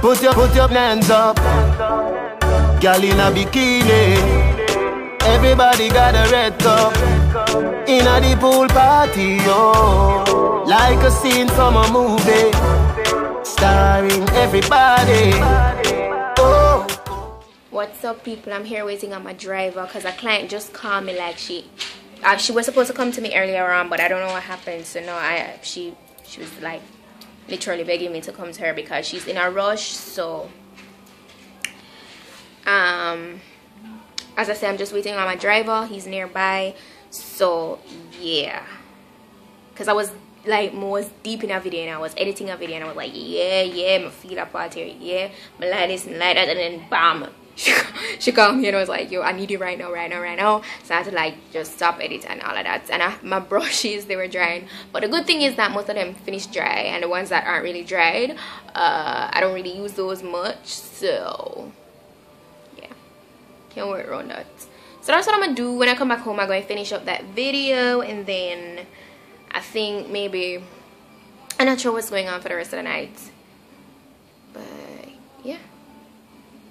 Put your hands up. Girl in a bikini. Everybody got a red cup. In a the pool party, yo. Like a scene from a movie. Starring everybody. Oh. What's up, people? I'm here waiting on my driver because a client just called me like she was supposed to come to me earlier on, but I don't know what happened. So now she was like literally begging me to come to her because she's in a rush. So as I said, I'm just waiting on my driver. He's nearby. So yeah, because I was like more deep in a video and I was editing a video and I was like, yeah, my feel apart here, yeah, my like this and like that, and then bam, she called me and I was like, yo, I need you right now. So I had to like just stop editing and all of that. And my brushes, they were drying, but the good thing is that most of them finished dry, and the ones that aren't really dried, I don't really use those much. So yeah, can't work around that. So that's what I'm gonna do. When I come back home, I'm gonna finish up that video, and then I think maybe, I'm not sure what's going on for the rest of the night, but yeah,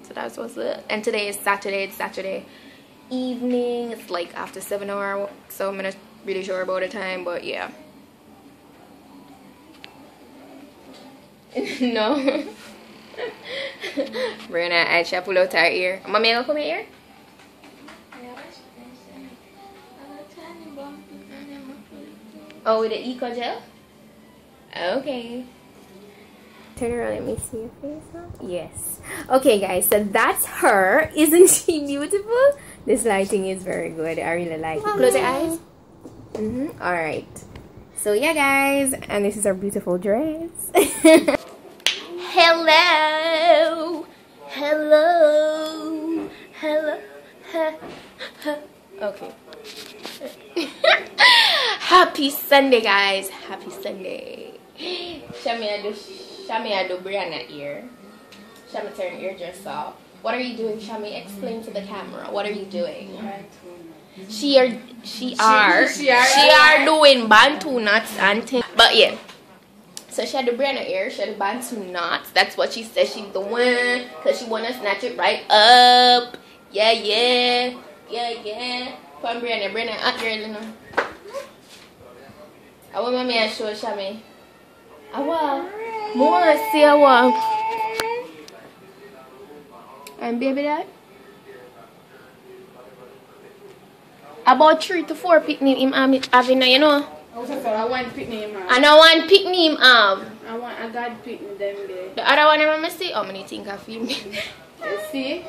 so that's what's up. And today is Saturday. It's Saturday evening. It's like after 7 hours, so I'm not really sure about the time, but yeah. No. Brenna, I shall pull out her ear. Mommy, I'll come here. Oh, with the eco gel? Okay. Turn around, let me see your face now. Yes. Okay, guys, so that's her. Isn't she beautiful? This lighting is very good. I really like it. Close your eyes. Alright. So yeah, guys, and this is our beautiful dress. Hello. Okay. Happy Sunday, guys. Happy Sunday. Shami do Brianna ear. Shami turn ear dress off. What are you doing, Shami? Explain to the camera. What are you doing? She are doing bantu knots and things. But yeah. So she had the Brianna ear. She had the bantu knots. That's what she says she's doing. Because she wanna snatch it right up. Yeah. From Brianna out here, you know. I want mommy to show Shami. I want more see I want. And baby that about 3 to 4 picnic him having, you know. I want picnic him have. And I want picnic him have. I got picnic them there. The other one I see, how many think I feel me? You see?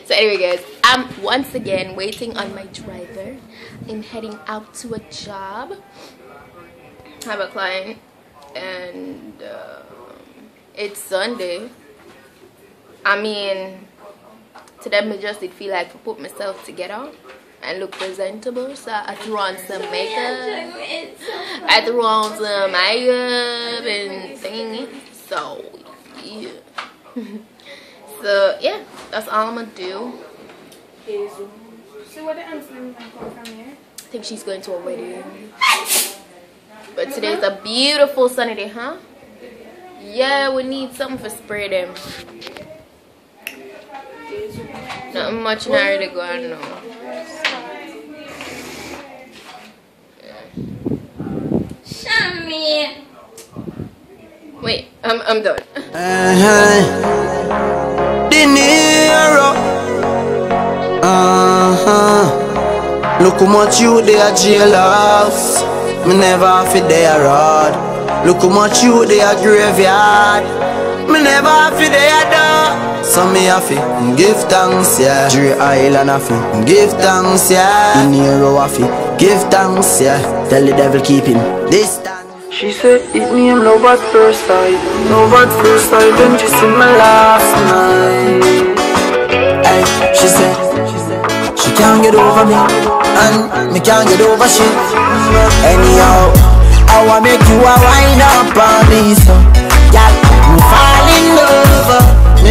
So anyway, guys, I'm once again waiting on my driver. I'm heading out to a job. I have a client, and it's Sunday. I mean, today I just did feel like to put myself together and look presentable, so I threw on some makeup. And things. So yeah. So yeah, that's all I'm gonna do. So what the answer come from here? I think she's going to a wedding. But today's a beautiful sunny day, huh? Yeah, we need something for spray them. Not much now really going on. Shami. Wait, I'm done. Look how much you they are jealous. Me never have it there road. Look how much you they are graveyard. Me never have it there door. So me have it give thanks, yeah. Dre Island have it give thanks, yeah. In Nero have it give thanks, yeah. Tell the devil keep him distance. She said it me and love at first sight. Love at first sight, then she see my last night. Ay, she said she can't get over me, and me can't get over shit. Anyhow, I wanna make you a wine up on me, so yeah, you fall in love.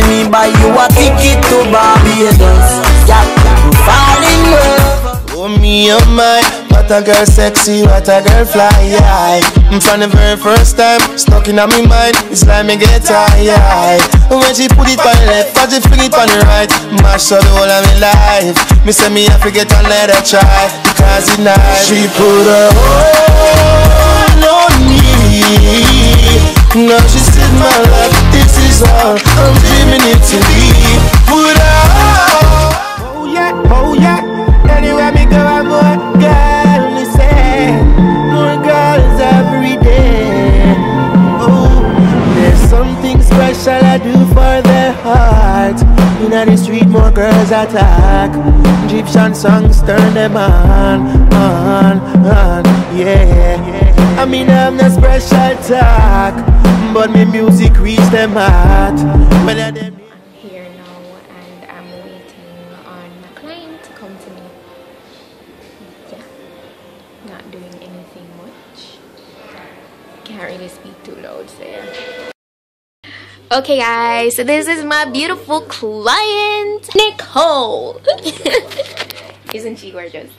Me buy you a ticket to Barbados. Yeah, you fall in love. Oh me, oh my, but What a girl sexy, what a girl fly, yeah. From the very first time, stuck in my mind, it's like me get tired. When she put it on the left, but she fling it on the right, mash up the whole of my life. Me say me have to get and let her try, because it's nice. She put her hold on me. Now she said my life, this is all I'm dreaming it to be. Put her oh yeah, anywhere me go I'm more girl, listen. More girls every day. Oh, there's something special I do for their heart. In the street more girls attack. Egyptian songs turn them on, yeah. I mean I'm no special talk, but me music reach them heart. When I them Here now, and I'm waiting on my client to come to me. Yeah, not doing anything much. Can't really speak too loud, so yeah. Okay guys, so this is my beautiful client, Nicole. Isn't she gorgeous?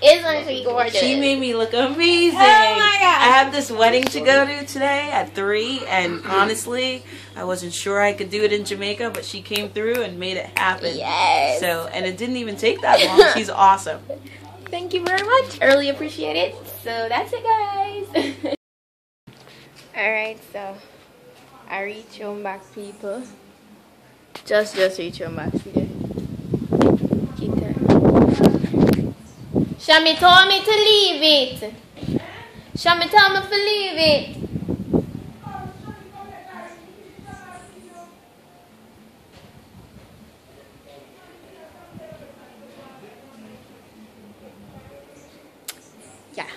Isn't she gorgeous? She made me look amazing. Oh my god! I have this wedding to go to today at 3, and honestly, I wasn't sure I could do it in Jamaica, but she came through and made it happen. Yes. So, and it didn't even take that long. She's awesome. Thank you very much. I really appreciate it. So that's it, guys. Alright, so I reach home back, people. Just reach home back. See there? Keep that. Shami told me to leave it. Shami told me to leave it. Yeah.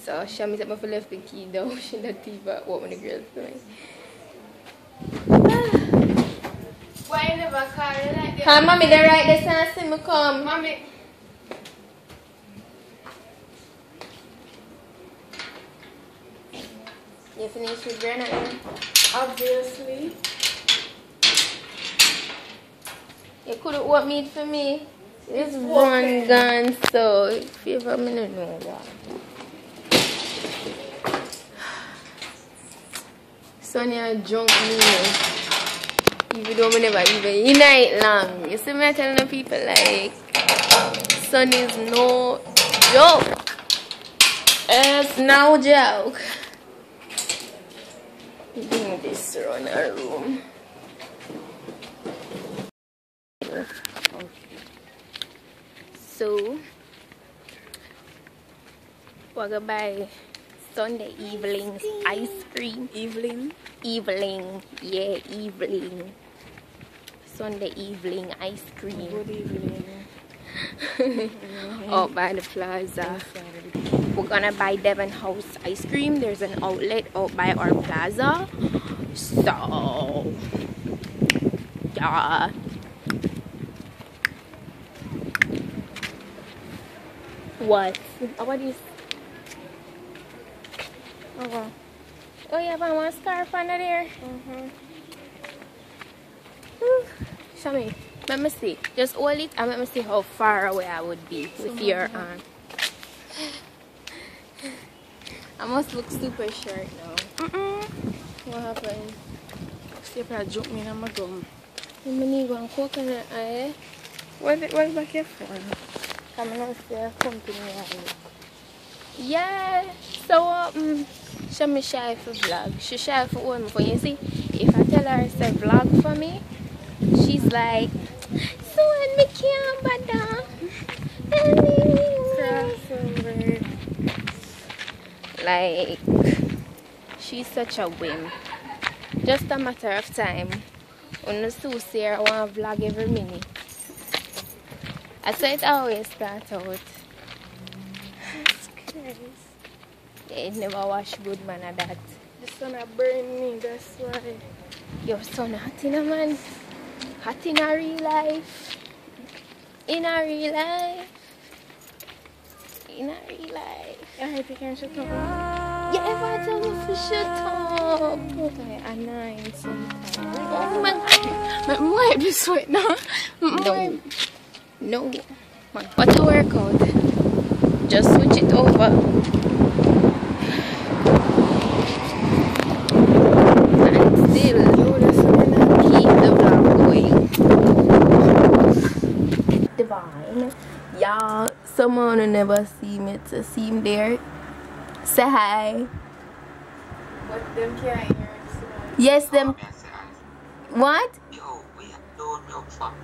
So Shami said me left the key down. She not even what the girls doing. Why you never call her like that? Hi, mommy, they right there, so I see me come. Mommy. You finished with granite now? Obviously. You couldn't want meat for me. It's one gun, so if you ever me no know that. Sonia drunk me. Even though me never even unite long. You see me telling the people like Sonny's no joke. It's no joke. Bring this around our room. So we're gonna buy Sunday evening's ice cream. Evelyn? Evening, yeah, evening. Sunday evening ice cream. Good evening. Out by the plaza. We're gonna buy Devon House ice cream. There's an outlet out by our plaza. So yeah. What? Oh, what is? Oh wow. Oh yeah, but I want a scarf under there. Show me. Let me see. Just hold it and let me see how far away I would be with your arm. I must look super short now. What happened? See if I joke me in my gum. I'm gonna go and coconut eye. What's back here for? I'm gonna say company. Yeah. So show me shy for vlog. She shy for one for you see. If I tell her to vlog for me, she's like, so when me can't bother. Like, she's such a whim. Just a matter of time. When the Sue say I want to vlog every minute. That's how it always starts out. That's crazy. It never wash good, man, at that. The sun a burn me, that's why. Your son hot in a man. Hot in a real life. In a real life. In a real life. I think I should talk. You ever tell me to shut up? Okay, I'm annoying sometimes. Oh my god. My wipe this sweat now. No. No. What a workout. just switch it over. And still keep the vlog going. Divine. Y'all, someone who never see me to see him there. Say hi. But them can't hear it. Yes, them. What? Yo, we don't know fuck.